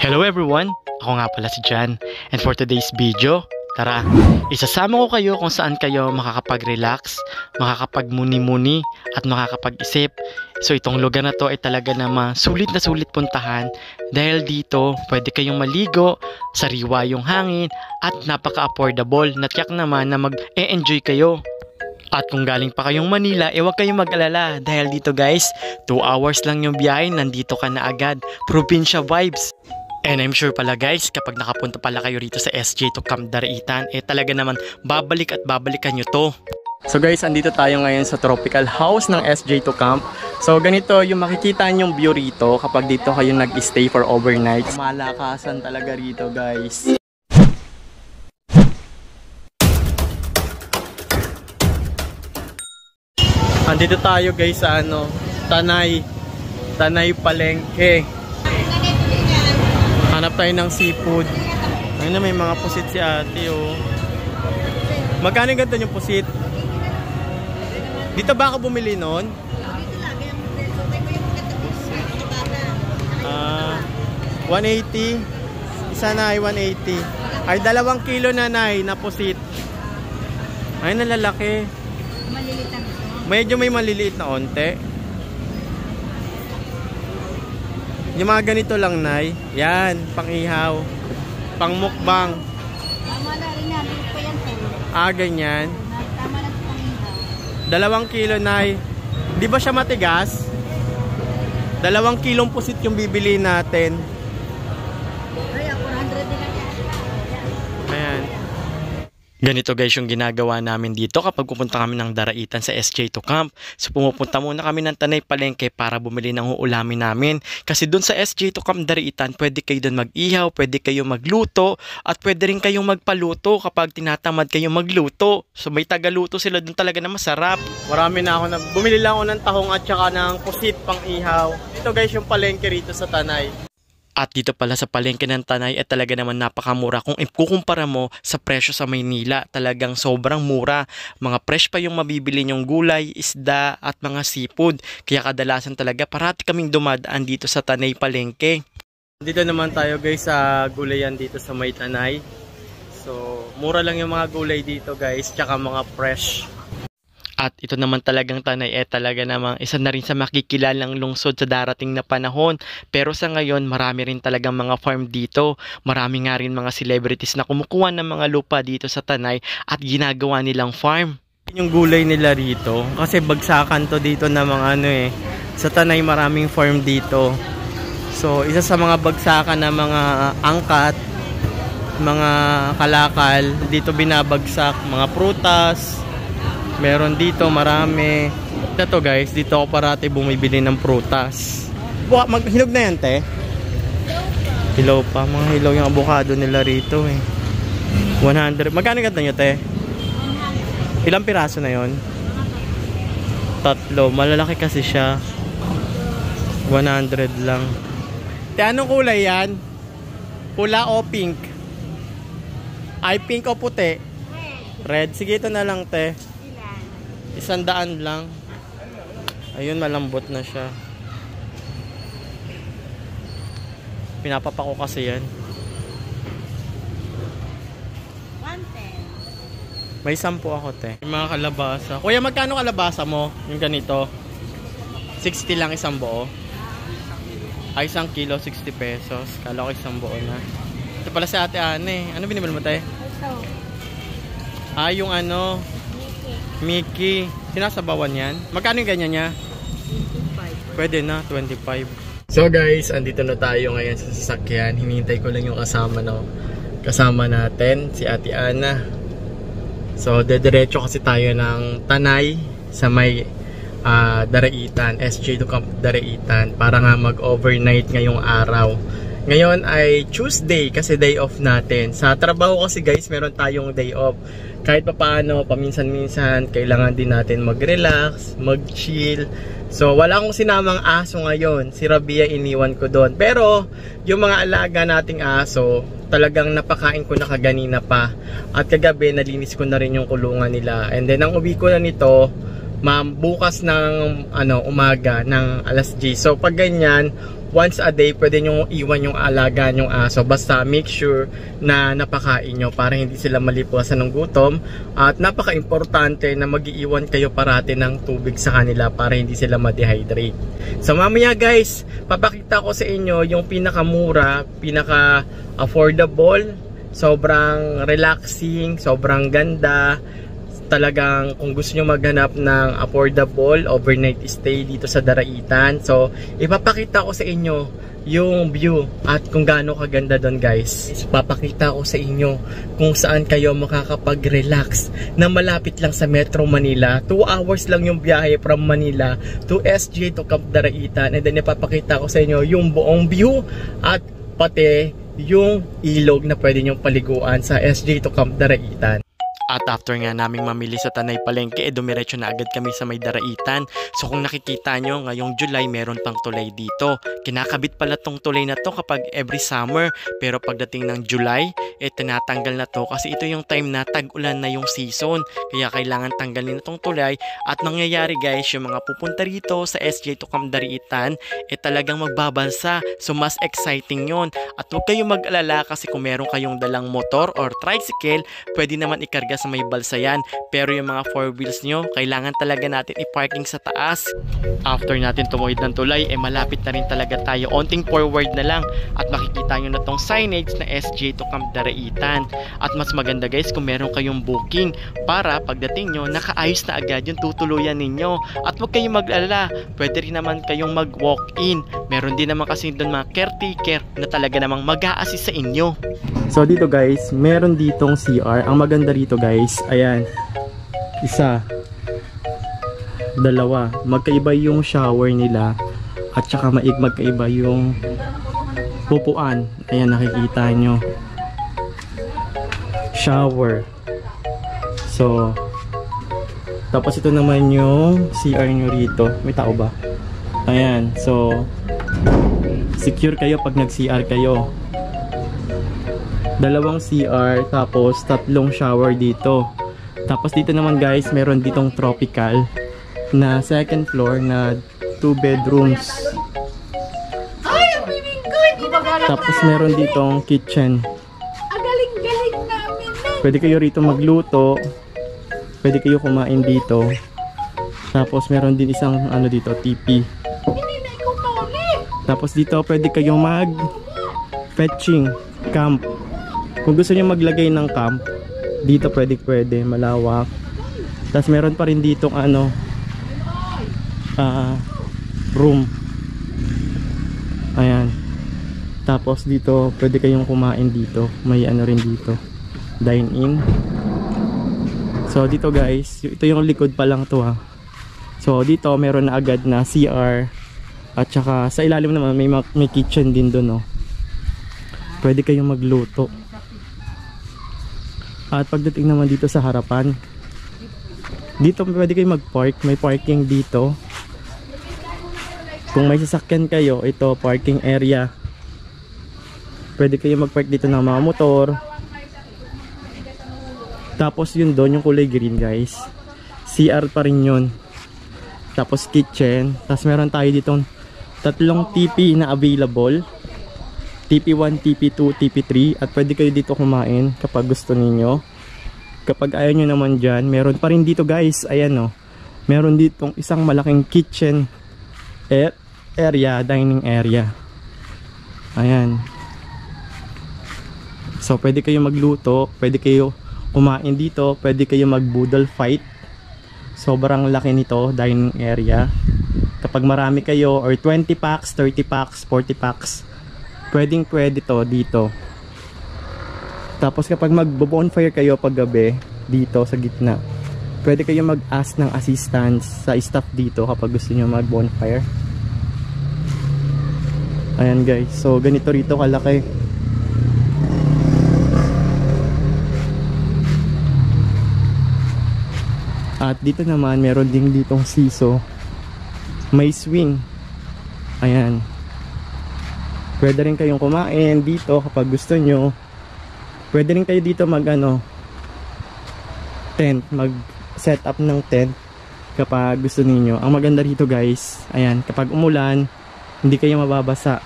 Hello everyone! Ako nga pala si Jan. And for today's video, tara, isasama ko kayo kung saan kayo makakapag-relax, makakapag-muni-muni, at makakapag-isip. So itong lugar na to ay talaga naman sulit na sulit puntahan dahil dito pwede kayong maligo, sariwa yung hangin, at napaka-affordable. Natiyak naman na mag-e-enjoy kayo. At kung galing pa kayong Manila, huwag kayong mag-alala dahil dito guys, 2 hours lang yung biyahe, nandito ka na agad. Probinsya vibes. And I'm sure pala guys, kapag nakapunta pala kayo rito sa SJ2 Camp Daraitan, talaga naman babalik at babalikan nyo to. So guys, andito tayo ngayon sa tropical house ng SJ2 Camp. So ganito yung makikita nyong view rito kapag dito kayo nag-stay for overnight. Malakasan talaga rito guys. Andito tayo guys sa Tanay Palengke. Hanap tayo ng seafood. Ayun na, may mga pusit si ate oh. Magkano ganito yung pusit? Dito ba ako bumili nun? Ah, 180. Isa na ay 180. Ay 2 kilo na na pusit. Ay nalalaki. Maliliit ang medyo may maliliit na onte. Yung mga ganito lang, Nay. Yan, pang-ihaw. Pang-mukbang. tama na rin yan. Dito pa yan po. Ganyan. Tama na pang-ihaw. 2 kilo, Nay. Di ba siya matigas? 2 kilong pusit yung bibili natin. Ay, 400 din lang yan. Ayan. Ganito guys yung ginagawa namin dito kapag pupunta kami ng Daraitan sa SJ2 Camp. So pumupunta muna kami ng Tanay Palengke para bumili ng uulamin namin. Kasi dun sa SJ2 Camp Daraitan, pwede kayo dun mag-ihaw, pwede kayo magluto, at pwede rin kayong magpaluto kapag tinatamad kayong magluto. So may tagaluto sila dun talaga na masarap. Marami na ako bumili lang ako ng tahong at saka ng pusit pang ihaw. Ito guys yung palengke rito sa Tanay. At dito pala sa palengke ng Tanay talaga naman napakamura kung ikukumpara mo sa presyo sa Maynila. Talagang sobrang mura. Mga fresh pa yung mabibili nyong gulay, isda at mga seafood. Kaya kadalasan talaga parati kaming dumadaan dito sa Tanay Palengke. Dito naman tayo guys sa gulayan dito sa May Tanay. So mura lang yung mga gulay dito guys, tsaka mga fresh. At ito naman talagang Tanay talaga namang isa na rin sa makikilalang lungsod sa darating na panahon. Pero sa ngayon, marami rin talagang mga farm dito. Marami nga rin mga celebrities na kumukuha ng mga lupa dito sa Tanay at ginagawa nilang farm. Yung gulay nila rito, kasi bagsakan to dito na mga sa Tanay maraming farm dito. So isa sa mga bagsakan na mga angkat, mga kalakal, dito binabagsak, mga prutas. Meron dito marami. Ito guys, dito ako parati bumibili ng prutas. Hinog na yan, te? Hilaw pa. Mga hilaw yung avocado nila rito 100. Magkano ganda nyo, te? Ilang piraso na yon? 3. Malalaki kasi siya. 100 lang. Te, anong kulay yan? Pula o pink? Ay, pink o puti? Red. Sige, ito na lang, te. 100 lang. Ayun, malambot na siya. Pinapapako kasi yan. 110. May 10 ako, te. Yung mga kalabasa. Kuya, magkano kalabasa mo? Yung ganito? 60 lang isang buo. Ay, 1 kilo, 60 pesos. Kala ko isang buo na. Ito pala si Ate Ane. Ano binibili mo, te? Ito. Yung Mickey. Sinasabawan yan. Magkano yung ganyan niya? 25. Pwede na, 25. So guys, andito na tayo ngayon sa sasakyan. Hinihintay ko lang yung kasama natin, si Ate Ana. So, dediretso kasi tayo ng Tanay sa may Daraitan, SJ2 Camp Daraitan, para nga mag-overnight ngayong araw. Ngayon ay Tuesday kasi day off natin. Sa trabaho kasi guys, meron tayong day off. Kahit pa paano, paminsan-minsan, kailangan din natin mag-relax, mag-chill. So, wala akong sinamang aso ngayon. Si Rabia iniwan ko doon. Pero, yung mga alaga nating aso, talagang napakain ko na kaganina pa. At kagabi, nalinis ko na rin yung kulungan nila. And then, ang uwi ko na nito, bukas ng umaga ng alas 10. So pag ganyan, once a day pwede nyo iwan yung alaga yung aso, basta make sure na napakain nyo para hindi sila malipuasan ng gutom. At napaka-importante na mag-iiwan kayo parati ng tubig sa kanila para hindi sila ma-dehydrate. So mamaya guys, papakita ko sa inyo yung pinakamura, pinaka-affordable, sobrang relaxing, sobrang ganda. Talagang kung gusto nyo maghanap ng affordable overnight stay dito sa Daraitan, so ipapakita ko sa inyo yung view at kung gaano kaganda doon guys. Ipapakita ko sa inyo kung saan kayo makakapag-relax na malapit lang sa Metro Manila. 2 hours lang yung biyahe from Manila to SJ to Camp Daraitan, and then ipapakita ko sa inyo yung buong view at pati yung ilog na pwede nyong paliguan sa SJ to Camp Daraitan. At after nga naming mamili sa Tanay Palengke, dumiretso na agad kami sa may Daraitan. So kung nakikita nyo, ngayong July meron pang tulay dito. Kinakabit pala tong tulay na to kapag every summer. Pero pagdating ng July, tinatanggal na to kasi ito yung time na tag-ulan na yung season. Kaya kailangan tanggalin na tong tulay. At nangyayari guys, yung mga pupunta rito sa SJ to Camp Daraitan, talagang magbabalsa. So mas exciting yon. At huwag kayong mag-alala kasi kung meron kayong dalang motor or tricycle, pwede naman ikarga sa may balsa yan. Pero yung mga 4 wheels nyo, kailangan talaga natin i-parking sa taas. After natin tumuwid ng tulay, malapit na rin talaga tayo. Onting forward na lang at makikita nyo na tong signage na SJ to Camp Daraitan. At mas maganda guys kung meron kayong booking para pagdating nyo, nakaayos na agad yung tutuluyan ninyo. At huwag kayong mag-alala, pwede rin naman kayong mag-walk-in. Meron din naman kasi doon mga caretaker na talaga namang mag-a-assist sa inyo. So dito guys, meron ditong CR. Ang maganda rito guys, ayan, isa, dalawa, magkaiba yung shower nila at saka magkaiba yung pupuan. Ayan, nakikita nyo, shower. So tapos ito naman yung CR nyo rito. May tao ba? Ayan, so secure kayo pag nag-CR kayo. Dalawang CR, tapos 3 shower dito. Tapos dito naman guys, meron ditong tropical na second floor na 2 bedrooms. Tapos meron ditong kitchen. Galing-galing namin. Pwede kayo rito magluto. Pwede kayo kumain dito. Tapos meron din isang ano dito, TV. Tapos dito pwede kayong mag fetching camp. Kung gusto niyo maglagay ng camp, dito pwede, malawak. Tapos meron pa rin ditong ano, room. Ayan. Tapos dito pwede kayong kumain dito. May ano rin dito, dine in. So dito guys, ito yung likod pa lang to ha. So dito meron na agad na CR. At saka sa ilalim naman may kitchen din doon, no. Pwede kayong magluto. At pagdating naman dito sa harapan, dito pwede kayong mag-park. May parking dito. Kung may sasakyan kayo, ito parking area. Pwede kayong mag-park dito ng mga motor. Tapos yun doon, yung kulay green guys, CR pa rin yun. Tapos kitchen. Tapos meron tayo ditong 3 TP na available, TP1, TP2, TP3. At pwede kayo dito kumain kapag gusto ninyo. Kapag ayaw nyo naman dyan, meron pa rin dito guys, ayan o, meron ditong isang malaking kitchen area, dining area. Ayan. So pwede kayo magluto, pwede kayo kumain dito, pwede kayo mag-boodle fight. Sobrang laki nito, dining area. Kapag marami kayo or 20 packs, 30 packs, 40 packs, pwedeng pwede to dito. Tapos kapag mag-bonfire kayo pag gabi, dito sa gitna, pwede kayo mag-ask ng assistance sa staff dito kapag gusto nyo mag-bonfire. Ayan guys, so ganito rito kalaki. At dito naman meron ding ditong siso, may swing. Ayan, pwede rin kayong kumain dito kapag gusto nyo. Pwede rin kayo dito mag tent, mag set up ng tent kapag gusto niyo. Ang maganda rito guys, ayan, kapag umulan, Hindi kayo mababasa.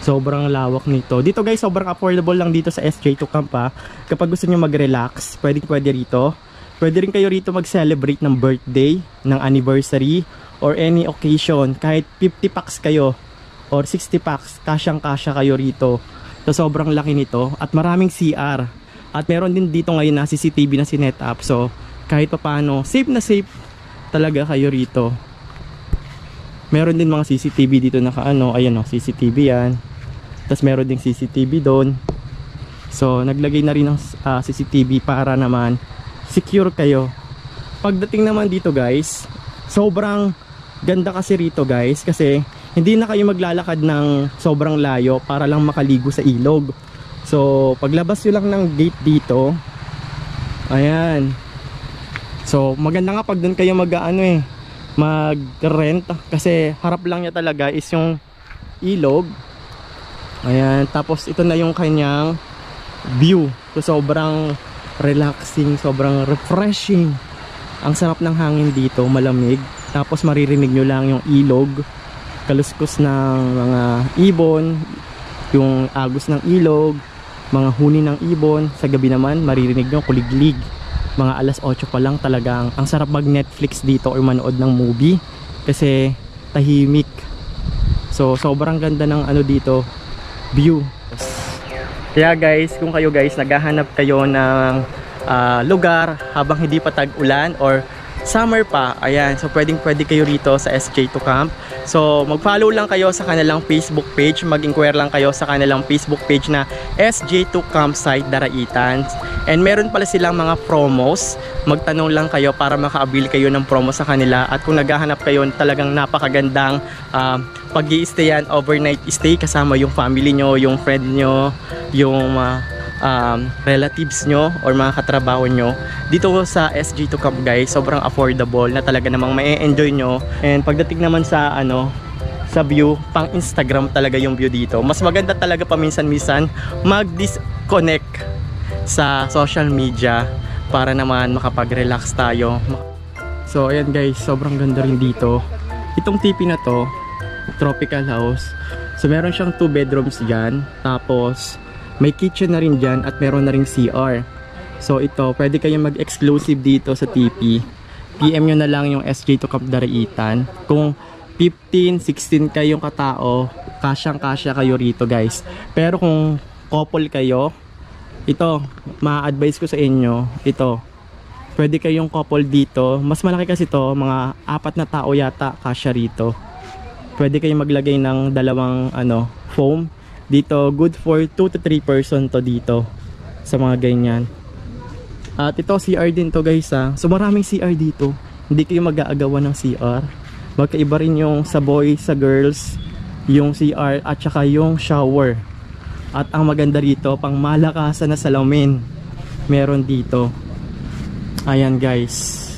Sobrang lawak nito. Dito guys, sobrang affordable lang dito sa SJ2 Camp ha. Kapag gusto nyo mag-relax, pwede rito. Pwede rin kayo rito mag-celebrate ng birthday, ng anniversary, or any occasion. Kahit 50 packs kayo, or 60 packs, kasyang-kasya kayo rito. So sobrang laki nito. At maraming CR. At meron din dito ngayon na CCTV na sinet up. So kahit papaano, safe na safe talaga kayo rito. Meron din mga CCTV dito naka-ano. Ayan o, CCTV yan. Tapos meron ding CCTV doon. So naglagay na rin ng CCTV para naman secure kayo. Pagdating naman dito guys, sobrang ganda kasi rito guys. Kasi hindi na kayo maglalakad ng sobrang layo para lang makaligo sa ilog. So paglabas nyo lang ng gate dito, ayan. So maganda nga pag doon kayo mag-rent. Kasi harap lang niya talaga is yung ilog. Ayan, tapos ito na yung kanyang view. So sobrang relaxing, sobrang refreshing. Ang sarap ng hangin dito, malamig. Tapos maririnig nyo lang yung ilog, kaluskos ng mga ibon, yung agos ng ilog, mga huni ng ibon. Sa gabi naman maririnig nyo kuliglig. Mga alas 8 pa lang talagang ang sarap mag Netflix dito or manood ng movie kasi tahimik. So sobrang ganda ng dito, view. Kaya guys, kung kayo guys naghahanap kayo ng lugar habang hindi pa tag-ulan or summer pa, ayan, so pwede kayo rito sa SJ2 Camp. So mag-follow lang kayo sa kanilang Facebook page, mag-inquire lang kayo sa kanilang Facebook page na SJ2 Campsite Daraitan. And meron pala silang mga promos. Magtanong lang kayo para maka-avail kayo ng promo sa kanila. At kung naghahanap kayo talagang napakagandang pag-i-stayan, overnight stay kasama yung family nyo, yung friend nyo, yung relatives nyo or mga katrabaho nyo, dito sa SJ2 Camp guys, sobrang affordable na talaga namang ma-enjoy nyo. And pagdating naman sa sa view, pang Instagram talaga yung view dito. Mas maganda talaga paminsan-minsan mag-disconnect sa social media para naman makapag-relax tayo. So ayan guys, sobrang ganda rin dito. Itong tipi na to, tropical house. So meron siyang 2 bedrooms dyan. Tapos may kitchen na rin dyan at meron na rin CR. So ito, pwede kayong mag-exclusive dito sa TP. PM nyo na lang yung SJ2 Camp Daraitan. Kung 15, 16 kayong katao, kasyang-kasya kayo rito guys. Pero kung couple kayo, ito, ma-advise ko sa inyo, ito, pwede kayong couple dito. Mas malaki kasi to, mga 4 na tao yata kasya rito. Pwede kayong maglagay ng dalawang foam. Dito, good for 2 to 3 person to dito sa mga ganyan. At ito, CR din to guys ha. So maraming CR dito. Hindi kayo mag-aagawan ng CR. Magkaiba rin yung sa boys, sa girls, yung CR at saka yung shower. At ang maganda rito, pang malakasan na salamin meron dito. Ayan guys,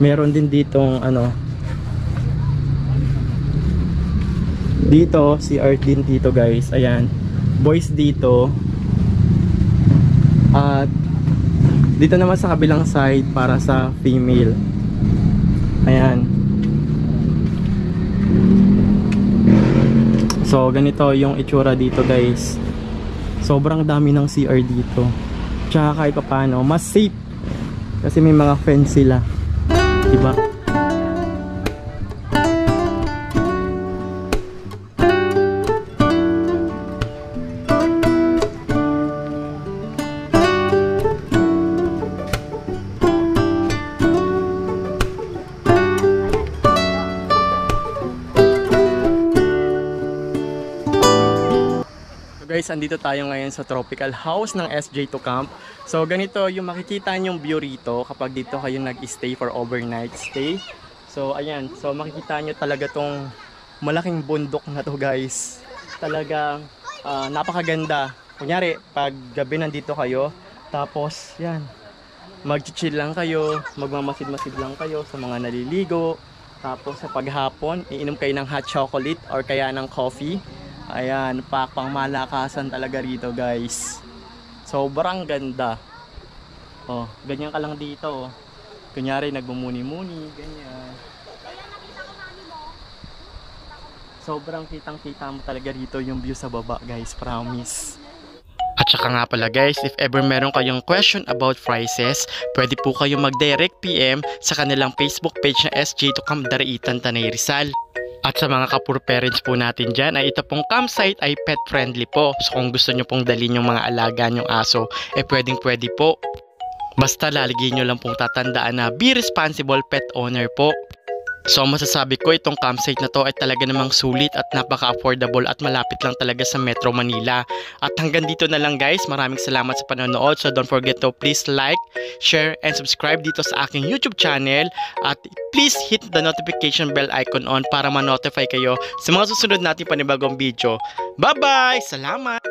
meron din ditong dito, CR din dito guys. Ayan, boys dito. At dito naman sa kabilang side para sa female. Ayan. So ganito yung itsura dito guys. Sobrang dami ng CR dito. Tsaka kahit pa paano, mas safe. Kasi may mga fence sila. Diba? Guys, andito tayo ngayon sa tropical house ng SJ2 Camp. So ganito yung makikita nyong view rito kapag dito kayo nag-stay for overnight stay. So ayan, so makikita nyo talaga tong malaking bundok na to guys. Talagang napakaganda. Kunyari, pag gabi nandito kayo, tapos yan, mag-chill lang kayo, magmamasid-masid lang kayo sa mga naliligo. Tapos sa paghapon, iinom kayo ng hot chocolate or kaya ng coffee. Ayan, pang malakasan talaga rito guys. Sobrang ganda. Oh, ganyan ka lang dito. Oh. Kunyari nagmumuni-muni, ganyan. Sobrang kitang-kita mo talaga rito yung view sa baba, guys. Promise. At saka nga pala guys, if ever meron kayong question about prices, pwede po kayo mag-direct PM sa kanilang Facebook page na SJ to Camp Daraitan, Tanay Rizal. At sa mga kapur parents po natin dyan, ay ito pong campsite ay pet friendly po. So kung gusto nyo pong dalhin yung mga alaga nyong aso, pwedeng pwede po. Basta lalagyan nyo lang pong tatandaan na be responsible pet owner po. So masasabi ko itong campsite na to ay talaga namang sulit at napaka-affordable at malapit lang talaga sa Metro Manila. At hanggang dito na lang guys, maraming salamat sa panonood. So don't forget to please like, share, and subscribe dito sa aking YouTube channel. At please hit the notification bell icon on para ma-notify kayo sa mga susunod nating panibagong video. Bye-bye! Salamat!